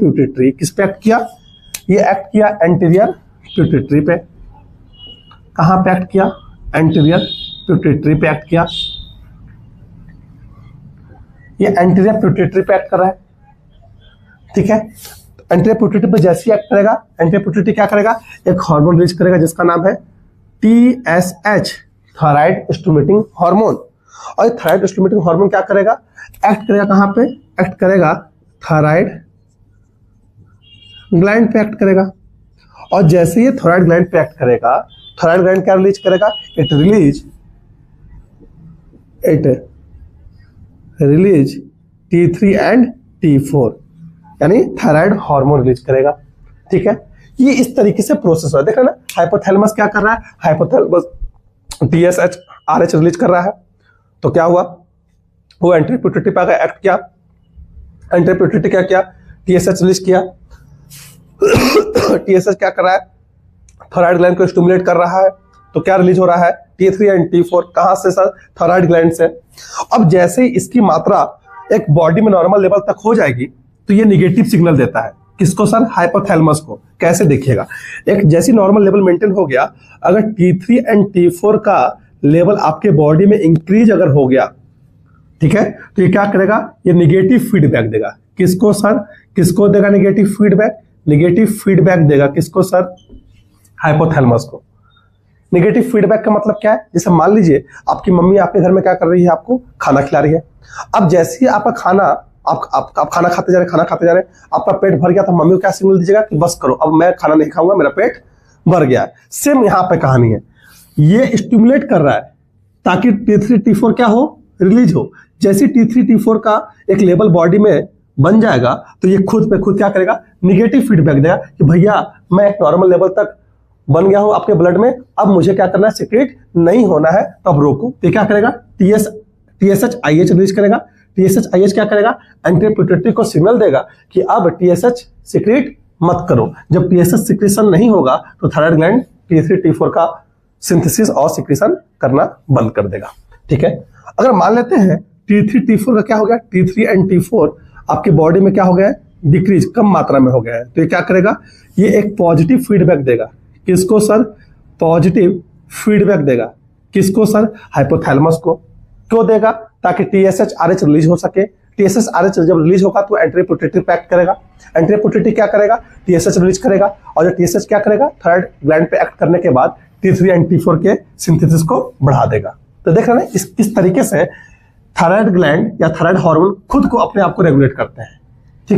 Pituitary किस पे act किया? ये एक्ट किया एंटीरियर पिट्यूटरी पे। कहां पे एक्ट किया? एंटीरियर पिट्यूटरी पे एक्ट किया। ये एंटीरियर पिट्यूटरी पे एक्ट कर रहा है, ठीक है। एंटीरियर पिट्यूटरी पे जैसे ही एक्ट करेगा, एंटीरियर पिट्यूटरी क्या करेगा? एक हार्मोन रिलीज करेगा जिसका नाम है TSH, थायराइड स्टिमुलेटिंग हार्मोन। और ये थायराइड स्टिमुलेटिंग हार्मोन क्या करेगा? एक्ट करेगा कहां पे? एक्ट करेगा थायराइड ग्लैंड पे एक्ट करेगा। और जैसे ये थायराइड ग्लैंड पे एक्ट करेगा, थायराइड ग्लैंड क्या रिलीज करेगा? It release T3 and T4, यानी थायराइड हार्मोन रिलीज करेगा, ठीक है। ये इस तरीके से प्रोसेस हो रहा है, देख रहे हैं ना। हाइपोथैलेमस क्या कर रहा है? हाइपोथैलेमस TSH RH रिलीज कर रहा है। तो क्या हुआ? वो एंटीरियर पिट्यूटरी पे एक्ट किया, एंटीरियर पिट्यूटरी क्या किया? TSH रिलीज किया। TSH क्या कर रहा है? थायराइड ग्लैंड को स्टिमुलेट कर रहा है। तो क्या रिलीज हो रहा है? T3 and T4। कहां से सर? थायराइड ग्लैंड से। अब जैसे ही इसकी मात्रा एक बॉडी में नॉर्मल लेवल तक हो जाएगी तो ये निगेटिव सिग्नल देता है। किसको सर? हाइपोथैलेमस को। कैसे देखिएगा, एक जैसी नॉर्मल लेवल मेंटेन हो गया, अगर T3 एंड T4 का लेवल आपके बॉडी में इंक्रीज अगर हो गया, ठीक है, तो ये क्या करेगा? ये निगेटिव फीडबैक देगा। किसको सर? किसको देगा निगेटिव फीडबैक? निगेटिव फीडबैक देगा किसको सर? हाइपोथैलेमस को। निगेटिव फीडबैक का मतलब क्या है? जैसे मान लीजिए आपकी मम्मी आपके घर में क्या कर रही है? आपको खाना खिला रही है। अब जैसे ही आपका खाना आप खाना खाते जा रहे हैं, आपका पेट भर गया, तो मम्मी को क्या सिग्नल दीजिएगा कि बस करो, अब मैं खाना नहीं खाऊंगा, मेरा पेट भर गया है। सेम यहां पे कहानी है, ये स्टिमुलेट कर रहा है ताकि T3 T4 क्या हो? रिलीज हो। जैसे T3 T4 का एक लेवल बॉडी में बन जाएगा तो ये खुद पे खुद क्या करेगा? निगेटिव फीडबैक देगा कि भैया मैं एक नॉर्मल लेवल तक बन गया हूं आपके ब्लड में, अब मुझे क्या करना है? सीक्रेट नहीं होना है, तो अब रोको। तो क्या करेगा? TSH IH रिलीज करेगा। TSH IH क्या करेगा? एंटीरियर पिट्यूटरी को सिग्नल देगा कि अब TSH सीक्रेट मत करो। जब TSH सीक्रेशन नहीं होगा तो थायराइड ग्लैंड T3 T4 का सिंथेसिस और सीक्रेशन करना बंद कर देगा, ठीक है। अगर मान लेते हैं T3 T4 का क्या हो गया? T3 एंड T4 आपकी बॉडी में क्या हो गया है? डिक्रीज, कम मात्रा में हो गया है। तो ये क्या करेगा? ये एक पॉजिटिव फीडबैक देगा। किसको सर? पॉजिटिव फीडबैक देगा। किसको सर? हाइपोथैलेमस को। क्यों देगा? ताकि TSH RH रिलीज हो सके। TSH RH जब रिलीज होगा तो एंटीरियर पिट्यूटरी पे एक्ट करेगा। एंटीरियर पिट्यूटरी क्या करेगा? TSH रिलीज करेगा। और जो TSH क्या करेगा? थायराइड ग्लैंड पे एक्ट करने के बाद T3 एंड T4 के सिंथेसिस को बढ़ा देगा। तो देख रहे हैं इस तरीके से थायराइड ग्लैंड या थायराइड हार्मोन खुद को अपने आप को रेगुलेट करते हैं।